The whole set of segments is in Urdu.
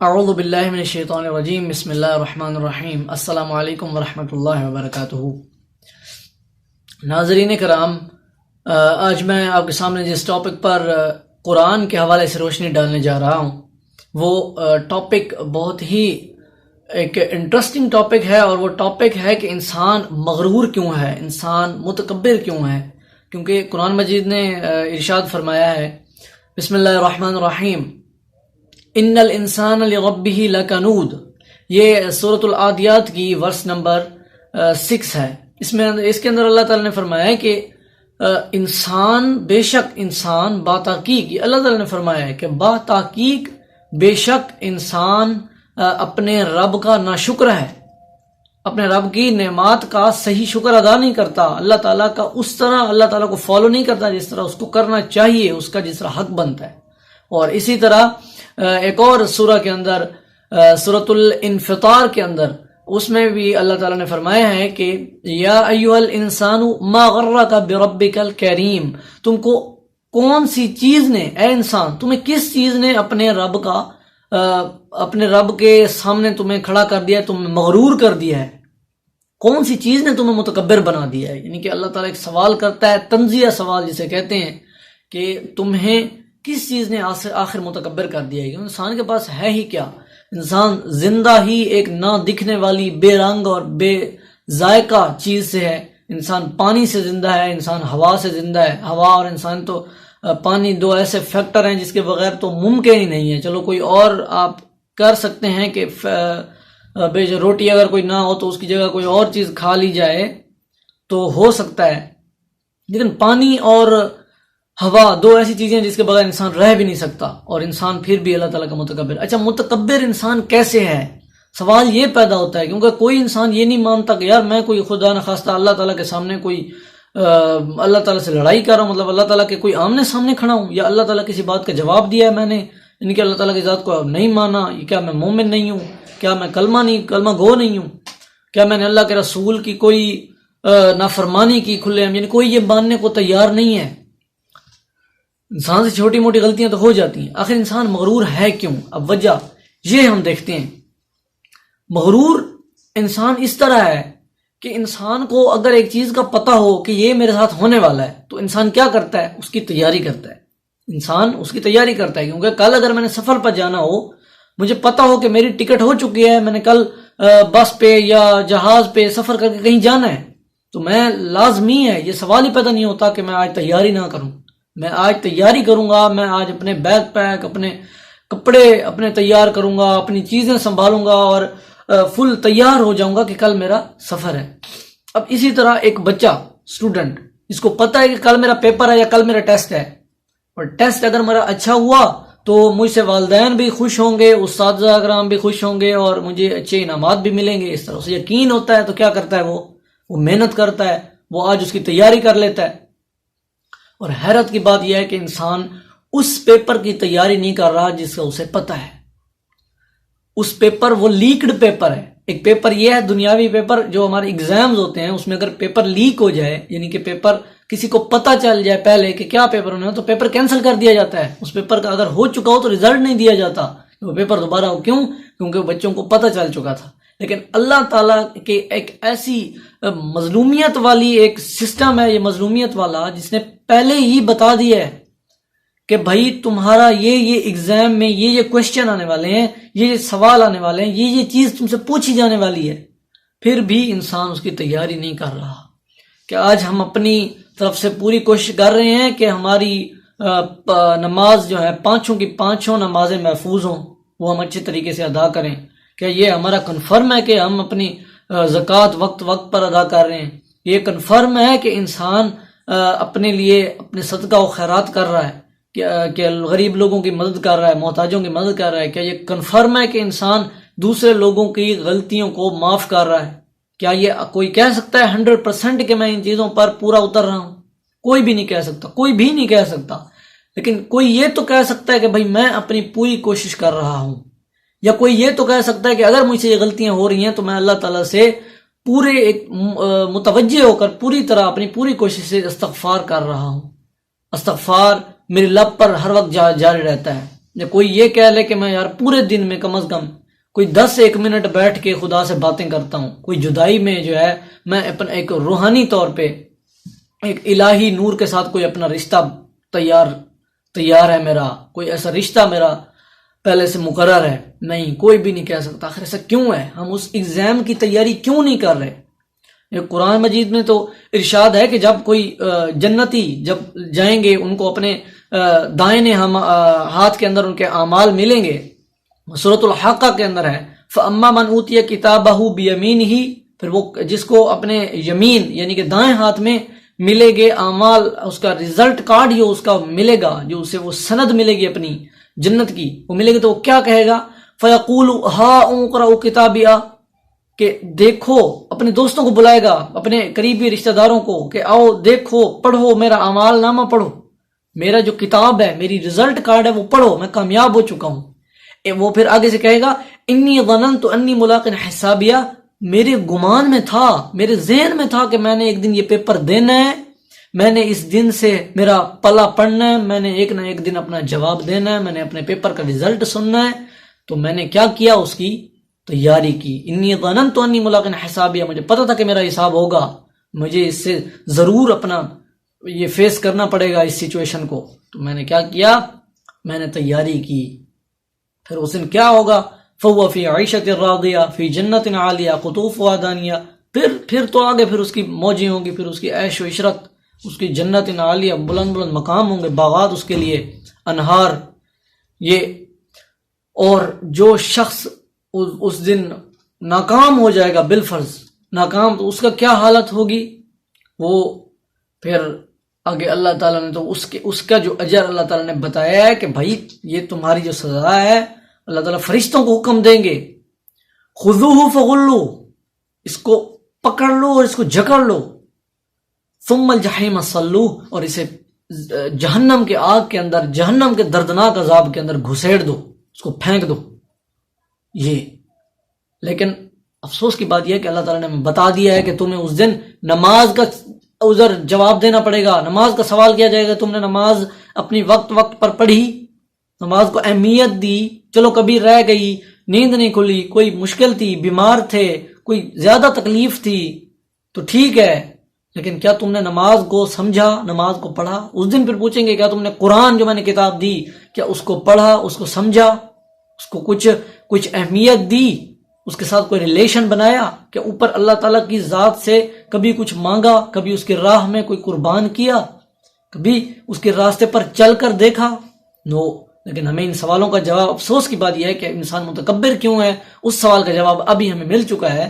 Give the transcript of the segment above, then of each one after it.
اعوذ باللہ من الشیطان الرجیم بسم اللہ الرحمن الرحیم السلام علیکم ورحمۃ اللہ وبرکاتہ۔ ناظرین کرام، آج میں آپ کے سامنے جس ٹاپک پر قرآن کے حوالے سے روشنی ڈالنے جا رہا ہوں وہ ٹاپک بہت ہی ایک انٹرسٹنگ ٹاپک ہے، اور وہ ٹاپک ہے کہ انسان مغرور کیوں ہے، انسان متکبر کیوں ہے۔ کیونکہ قرآن مجید نے ارشاد فرمایا ہے، بسم اللہ الرحمن الرحیم، ان الانسان لربہ لکنود، یہ سورۃ العادیات کی ورس نمبر 6 ہے۔ اس کے اندر اللہ تعالیٰ نے فرمایا ہے کہ انسان، بے شک انسان، باتحقیق اللہ تعالیٰ نے فرمایا ہے کہ باتحقیق بے شک انسان اپنے رب کا ناشکر ہے، اپنے رب کی نعمات کا صحیح شکر ادا نہیں کرتا، اللہ تعالیٰ کا اس طرح اللہ تعالیٰ کو فالو نہیں کرتا جس طرح اس کو کرنا چاہیے، اس کا جس طرح حق بنتا ہے۔ اور اسی طرح ایک اور سورہ کے اندر، سورۃ الانفطار کے اندر، اس میں بھی اللہ تعالیٰ نے فرمایا ہے کہ یا ایھا الانسان ما غرک بربک الکریم، تم کو کون سی چیز نے، اے انسان تمہیں کس چیز نے اپنے رب کے سامنے تمہیں کھڑا کر دیا ہے، تمہیں مغرور کر دیا ہے، کون سی چیز نے تمہیں متکبر بنا دیا ہے۔ یعنی کہ اللہ تعالیٰ ایک سوال کرتا ہے، تنزیہ سوال جسے کہتے ہیں، کہ تمہیں کس چیز نے آخر متکبر کر دیا ہے۔ انسان کے پاس ہے ہی کیا؟ انسان زندہ ہی ایک نہ دکھنے والی، بے رنگ اور بے ذائقہ چیز سے ہے۔ انسان پانی سے زندہ ہے، انسان ہوا سے زندہ ہے۔ ہوا اور انسان تو پانی دو ایسے فیکٹر ہیں جس کے بغیر تو ممکن ہی نہیں ہے۔ چلو کوئی اور آپ کر سکتے ہیں کہ روٹی اگر کوئی نہ ہو تو اس کی جگہ کوئی اور چیز کھا لی جائے تو ہو سکتا ہے، لیکن پانی اور ہوا دو ایسی چیزیں جس کے بغیر انسان رہ بھی نہیں سکتا، اور انسان پھر بھی اللہ تعالیٰ کا متکبر۔ اچھا، متکبر انسان کیسے ہے؟ سوال یہ پیدا ہوتا ہے کیونکہ کوئی انسان یہ نہیں مانتا کہ یار میں کوئی خدا نخواستہ اللہ تعالیٰ کے سامنے کوئی اللہ تعالیٰ سے لڑائی کر رہا ہوں، مطلب اللہ تعالیٰ کے کوئی آمنے سامنے کھڑا ہوں، یا اللہ تعالیٰ کسی بات کا جواب دیا ہے میں نے، یعنی کہ اللہ تعالیٰ کی ذات کو نہیں مانا، کیا میں مومن نہیں ہوں؟ کیا میں کلمہ گو نہیں ہوں؟ کیا میں نے اللہ کے رسول کی کوئی نافرمانی کی کھلے، یعنی کوئی یہ ماننے کو تیار نہیں ہے۔ انسان سے چھوٹی موٹی غلطیاں تو ہو جاتی ہیں، آخر انسان مغرور ہے کیوں؟ اب وجہ یہ ہم دیکھتے ہیں۔ مغرور انسان اس طرح ہے کہ انسان کو اگر ایک چیز کا پتہ ہو کہ یہ میرے ساتھ ہونے والا ہے تو انسان کیا کرتا ہے؟ اس کی تیاری کرتا ہے۔ انسان اس کی تیاری کرتا ہے، کیونکہ کل اگر میں نے سفر پر جانا ہو، مجھے پتہ ہو کہ میری ٹکٹ ہو چکی ہے، میں نے کل بس پہ یا جہاز پہ سفر کر کے کہیں جانا ہے، تو میں لازمی ہے، یہ سوال ہی پیدا نہیں ہوتا کہ میں آج تیاری نہ کروں۔ میں آج تیاری کروں گا، میں آج اپنے بیگ پیک، اپنے کپڑے اپنے تیار کروں گا، اپنی چیزیں سنبھالوں گا اور فل تیار ہو جاؤں گا کہ کل میرا سفر ہے۔ اب اسی طرح ایک بچہ، اسٹوڈنٹ، جس کو پتہ ہے کہ کل میرا پیپر ہے یا کل میرا ٹیسٹ ہے، اور ٹیسٹ اگر میرا اچھا ہوا تو مجھ سے والدین بھی خوش ہوں گے، اساتذہ کرام بھی خوش ہوں گے، اور مجھے اچھے انعامات بھی ملیں گے۔ اس طرح اسے یقین ہوتا ہے تو کیا کرتا ہے، وہ محنت کرتا ہے، وہ آج اس کی تیاری کر لیتا ہے۔ اور حیرت کی بات یہ ہے کہ انسان اس پیپر کی تیاری نہیں کر رہا جس کا اسے پتہ ہے۔ اس پیپر وہ لیکڈ پیپر ہے۔ ایک پیپر یہ ہے دنیاوی پیپر جو ہمارے ایگزامز ہوتے ہیں، اس میں اگر پیپر لیک ہو جائے، یعنی کہ پیپر کسی کو پتہ چل جائے پہلے کہ کیا پیپر ہونا ہے، تو پیپر کینسل کر دیا جاتا ہے۔ اس پیپر کا اگر ہو چکا ہو تو رزلٹ نہیں دیا جاتا، وہ پیپر دوبارہ ہو۔ کیوں؟ کیونکہ بچوں کو پتہ چل چکا تھا۔ لیکن اللہ تعالیٰ کے ایک ایسی مظلومیت والی ایک سسٹم ہے، یہ مظلومیت والا، جس نے پہلے ہی بتا دیا ہے کہ بھائی تمہارا یہ ایگزام میں یہ کوشچن آنے والے ہیں، یہ سوال آنے والے ہیں، یہ چیز تم سے پوچھی جانے والی ہے، پھر بھی انسان اس کی تیاری نہیں کر رہا۔ کہ آج ہم اپنی طرف سے پوری کوشش کر رہے ہیں کہ ہماری نماز جو ہے، پانچوں کی پانچوں نمازیں محفوظ ہوں، وہ ہم اچھے طریقے سے ادا کریں۔ کیا یہ ہمارا کنفرم ہے کہ ہم اپنی زکوٰۃ وقت پر ادا کر رہے ہیں؟ یہ کنفرم ہے کہ انسان اپنے لیے اپنے صدقہ و خیرات کر رہا ہے، کہ غریب لوگوں کی مدد کر رہا ہے، محتاجوں کی مدد کر رہا ہے؟ کیا یہ کنفرم ہے کہ انسان دوسرے لوگوں کی غلطیوں کو معاف کر رہا ہے؟ کیا یہ کوئی کہہ سکتا ہے 100% کہ میں ان چیزوں پر پورا اتر رہا ہوں؟ کوئی بھی نہیں کہہ سکتا، کوئی بھی نہیں کہہ سکتا۔ لیکن کوئی یہ تو کہہ سکتا ہے کہ بھائی میں اپنی پوری کوشش کر رہا ہوں، یا کوئی یہ تو کہہ سکتا ہے کہ اگر مجھ سے یہ غلطیاں ہو رہی ہیں تو میں اللہ تعالیٰ سے پورے ایک متوجہ ہو کر پوری طرح اپنی پوری کوشش سے استغفار کر رہا ہوں۔ استغفار میرے لب پر ہر وقت جاری رہتا ہے، کوئی یہ کہہ لے کہ میں یار پورے دن میں کم از کم کوئی 10-1 منٹ بیٹھ کے خدا سے باتیں کرتا ہوں، کوئی جدائی میں جو ہے میں اپنا ایک روحانی طور پہ ایک الہی نور کے ساتھ کوئی اپنا رشتہ تیار ہے میرا، کوئی ایسا رشتہ میرا پہلے سے مقرر ہے، نہیں، کوئی بھی نہیں کہہ سکتا۔ آخر ایسا کیوں ہے؟ ہم اس ایگزام کی تیاری کیوں نہیں کر رہے؟ قرآن مجید میں تو ارشاد ہے کہ جب کوئی جنتی جب جائیں گے ان کو اپنے دائیں ہاتھ کے اندر ان کے اعمال ملیں گے، سورۃ الحاقہ کے اندر ہے، فَأَمَّا مَنْ أُوتِيَ كِتَابَهُ بِيَمِينِهِ، پھر وہ جس کو اپنے یمین یعنی کہ دائیں ہاتھ میں ملے گے اعمال، اس کا رزلٹ کارڈ جو اس کا ملے گا، جو اسے وہ سند ملے گی اپنی جنت کی، وہ ملے گی تو وہ کیا کہے گا؟ فَيَقُولُ هَا اقْرَؤْا كِتَابِيَهْ، کہ دیکھو، اپنے دوستوں کو بلائے گا، اپنے قریبی رشتہ داروں کو کہ آؤ دیکھو، پڑھو میرا اعمال نامہ، پڑھو میرا جو کتاب ہے، میری رزلٹ کارڈ ہے وہ پڑھو، میں کامیاب ہو چکا ہوں۔ وہ پھر آگے سے کہے گا انی ظننت انی ملاق حسابیہ، میرے گمان میں تھا، میرے ذہن میں تھا کہ میں نے ایک دن یہ پیپر دینا ہے، میں نے اس دن سے میرا پلا پڑھنا ہے، میں نے ایک نہ ایک دن اپنا جواب دینا ہے، میں نے اپنے پیپر کا رزلٹ سننا ہے، تو میں نے کیا کیا؟ اس کی تیاری کی۔ انی ظننت انی ملاق حسابیہ، مجھے پتا تھا کہ میرا حساب ہوگا، مجھے اس سے ضرور اپنا یہ فیس کرنا پڑے گا اس سچویشن کو، تو میں نے کیا کیا؟ میں نے تیاری کی۔ پھر اس دن کیا ہوگا؟ فَهُوَ فِي عَيْشَةٍ رَاضِيَةٍ فِي جَنَّةٍ عَالِيَةٍ قُطُوفُهَا دَانِيَةٌ، پھر تو آگے پھر اس کی موجیں ہوں گی، پھر اس کی عیش و عشرت، اس کی جنت عالیہ، بلند بلند مقام ہوں گے، باغات اس کے لیے، انہار۔ یہ اور جو شخص اس دن ناکام ہو جائے گا، بالفرض ناکام، تو اس کا کیا حالت ہوگی؟ وہ پھر آگے اللہ تعالیٰ نے تو اس کا جو اجر اللہ تعالیٰ نے بتایا ہے کہ بھائی یہ تمہاری جو سزا ہے، اللہ تعالیٰ فرشتوں کو حکم دیں گے، خذوہ فغلو، اس کو پکڑ لو اور اس کو جکڑ لو، ثم الجحیم صلو، اور اسے جہنم کے آگ کے اندر، جہنم کے دردناک عذاب کے اندر گھسیڑ دو، اس کو پھینک دو۔ یہ لیکن افسوس کی بات یہ ہے کہ اللہ تعالیٰ نے ہمیں بتا دیا ہے کہ تمہیں اس دن نماز کا عذر جواب دینا پڑے گا، نماز کا سوال کیا جائے گا، تم نے نماز اپنی وقت پر پڑھی، نماز کو اہمیت دی، چلو کبھی رہ گئی، نیند نہیں کھلی، کوئی مشکل تھی، بیمار تھے، کوئی زیادہ تکلیف تھی تو ٹھیک ہے، لیکن کیا تم نے نماز کو سمجھا، نماز کو پڑھا؟ اس دن پھر پوچھیں گے کیا تم نے قرآن جو میں نے کتاب دی، کیا اس کو پڑھا، اس کو سمجھا، اس کو کچھ اہمیت دی، اس کے ساتھ کوئی ریلیشن بنایا، کہ اوپر اللہ تعالیٰ کی ذات سے کبھی کچھ مانگا، کبھی اس کی راہ میں کوئی قربان کیا، کبھی اس کے راستے پر چل کر دیکھا؟ نو۔ لیکن ہمیں ان سوالوں کا جواب، افسوس کی بات یہ ہے کہ انسان متکبر کیوں ہے، اس سوال کا جواب ابھی ہمیں مل چکا ہے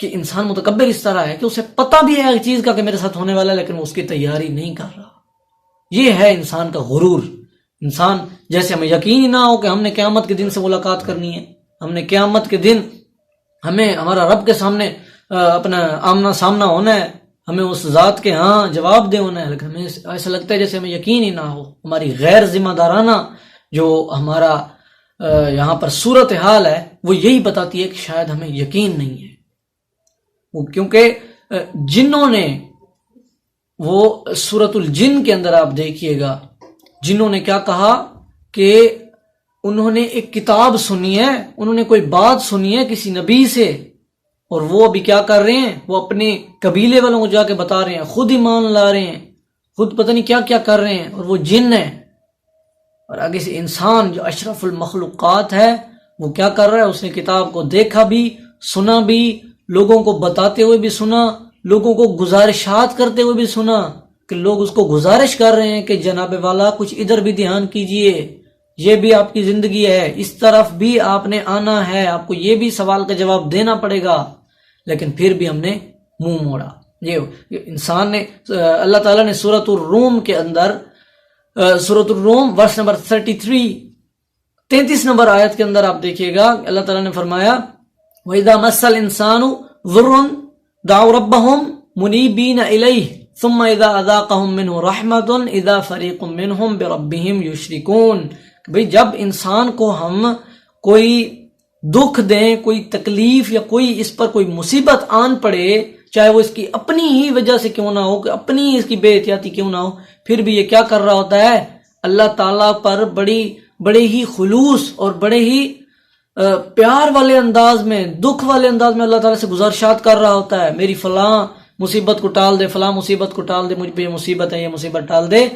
کہ انسان متکبر اس طرح ہے کہ اسے پتہ بھی ہے ایک چیز کا کہ میرے ساتھ ہونے والا ہے، لیکن وہ اس کی تیاری نہیں کر رہا۔ یہ ہے انسان کا غرور۔ انسان جیسے ہمیں یقین ہی نہ ہو کہ ہم نے قیامت کے دن سے ملاقات کرنی ہے، ہم نے قیامت کے دن ہمیں ہمارا رب کے سامنے اپنا آمنا سامنا ہونا ہے، ہمیں اس ذات کے ہاں جواب دے ہونا ہے، لیکن ہمیں ایسا لگتا ہے جیسے ہمیں یقین ہی نہ ہو۔ ہماری غیر ذمہ دارانہ جو ہمارا یہاں پر صورتحال ہے وہ یہی بتاتی ہے کہ شاید ہمیں یقین نہیں ہے، وہ کیونکہ جنوں نے، وہ سورۃ الجن کے اندر آپ دیکھیے گا، جنہوں نے کیا کہا کہ انہوں نے ایک کتاب سنی ہے، انہوں نے کوئی بات سنی ہے کسی نبی سے، اور وہ ابھی کیا کر رہے ہیں، وہ اپنے قبیلے والوں کو جا کے بتا رہے ہیں، خود ایمان لا رہے ہیں، خود پتہ نہیں کیا کیا کر رہے ہیں، اور وہ جن ہیں۔ اور آگے سے انسان جو اشرف المخلوقات ہے وہ کیا کر رہا ہے، اس نے کتاب کو دیکھا بھی، سنا بھی، لوگوں کو بتاتے ہوئے بھی سنا، لوگوں کو گزارشات کرتے ہوئے بھی سنا، کہ لوگ اس کو گزارش کر رہے ہیں کہ جناب والا کچھ ادھر بھی دھیان کیجئے، یہ بھی آپ کی زندگی ہے، اس طرف بھی آپ نے آنا ہے، آپ کو یہ بھی سوال کا جواب دینا پڑے گا، لیکن پھر بھی ہم نے منہ موڑا۔ یہ انسان نے، اللہ تعالیٰ نے سورۃ الروم کے اندر، سورۃ الروم ورس نمبر 33 نمبر آیت کے اندر آپ دیکھیے گا، اللہ تعالیٰ نے فرمایا وَإِذَا مَسَّ الْإِنسَانُ ضُرٌّ دَعَوْا رَبَّهُمْ مُنِيبِينَ إِلَيْهِ ثُمَّ إِذَا أَذَاقَهُم مِّنْهُ رَحْمَةٌ إِذَا فَرِيقٌ مِّنْهُمْ بِرَبِّهِمْ يُشْرِكُونَ۔ بھئی جب انسان کو ہم کوئی دکھ دیں، کوئی تکلیف یا کوئی اس پر کوئی مصیبت آن پڑے، چاہے وہ اس کی اپنی ہی وجہ سے کیوں نہ ہو، کہ اپنی اس کی بے احتیاطی کیوں نہ ہو، پھر بھی یہ کیا کر رہا ہوتا ہے، اللہ تعالیٰ پر بڑی بڑے ہی خلوص اور بڑے ہی پیار والے انداز میں، دکھ والے انداز میں اللہ تعالیٰ سے گزارشات کر رہا ہوتا ہے، میری فلاں مصیبت کو ٹال دے، فلاں مصیبت کو ٹال دے، مجھ پہ یہ مصیبت ہے، یہ مصیبت ٹال دے.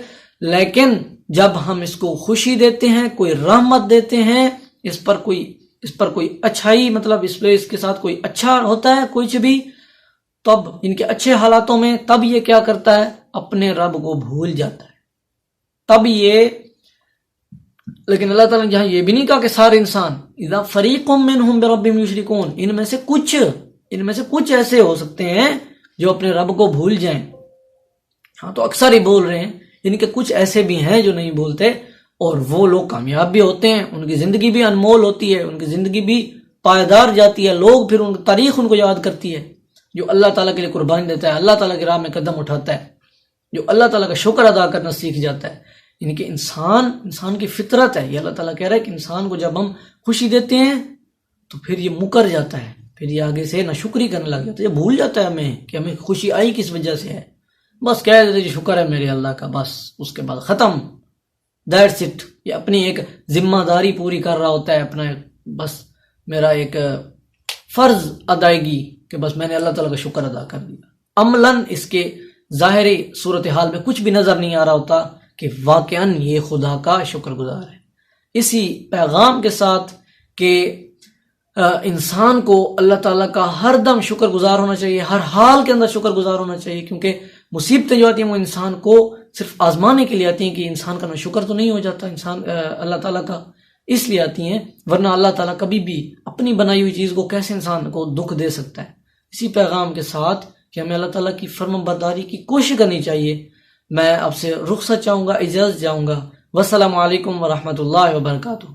لیکن جب ہم اس کو خوشی دیتے ہیں، کوئی رحمت دیتے ہیں، اس پر کوئی اچھائی، مطلب اس کے ساتھ کوئی اچھا ہوتا ہے کچھ بھی، تب ان کے اچھے حالاتوں میں تب یہ کیا کرتا ہے؟ اپنے رب کو بھول جاتا ہے. تب یہ، لیکن اللہ تعالیٰ نے جہاں یہ بھی نہیں کہا کہ سارے انسان، اذا فریق منہم بربہم یشرکون، ان میں سے کچھ ایسے ہو سکتے ہیں جو اپنے رب کو بھول جائیں. ہاں تو اکثر ہی بول رہے ہیں، یعنی کہ کچھ ایسے بھی ہیں جو نہیں بولتے، اور وہ لوگ کامیاب بھی ہوتے ہیں، ان کی زندگی بھی انمول ہوتی ہے، ان کی زندگی بھی پائیدار جاتی ہے، لوگ پھر ان تاریخ ان کو یاد کرتی ہے. جو اللہ تعالیٰ کے لیے قربانی دیتا ہے، اللہ تعالیٰ کی راہ میں قدم اٹھاتا ہے، جو اللہ تعالیٰ کا شکر ادا کرنا سیکھ جاتا ہے. یعنی کہ انسان کی فطرت ہے، یہ اللہ تعالیٰ کہہ رہا ہے کہ انسان کو جب ہم خوشی دیتے ہیں تو پھر یہ مکر جاتا ہے، پھر یہ آگے سے نہ شکری کرنے لگ جاتا ہے، یہ بھول جاتا ہے ہمیں کہ ہمیں خوشی آئی کس وجہ سے ہے. بس کہہ دیتے جی شکر ہے میرے اللہ کا، بس اس کے بعد ختم، دیٹس اٹ. یہ اپنی ایک ذمہ داری پوری کر رہا ہوتا ہے، اپنا بس میرا ایک فرض ادائیگی کہ بس میں نے اللہ تعالیٰ کا شکر ادا کر دیا. عملاً اس کے ظاہری صورتحال میں کچھ بھی نظر نہیں آ رہا ہوتا کہ واقعاً یہ خدا کا شکر گزار ہے. اسی پیغام کے ساتھ کہ انسان کو اللہ تعالیٰ کا ہر دم شکر گزار ہونا چاہیے، ہر حال کے اندر شکر گزار ہونا چاہیے، کیونکہ مصیبتیں جو آتی ہیں وہ انسان کو صرف آزمانے کے لیے آتی ہیں کہ انسان کا شکر تو نہیں ہو جاتا انسان اللہ تعالیٰ کا، اس لیے آتی ہیں، ورنہ اللہ تعالیٰ کبھی بھی اپنی بنائی ہوئی چیز کو کیسے انسان کو دکھ دے سکتا ہے. اسی پیغام کے ساتھ کہ ہمیں اللہ تعالیٰ کی فرمان برداری کی کوشش کرنی چاہیے، میں آپ سے رخصت چاہوں گا، اجازت چاہوں گا. والسلام علیکم ورحمۃ اللہ وبرکاتہ.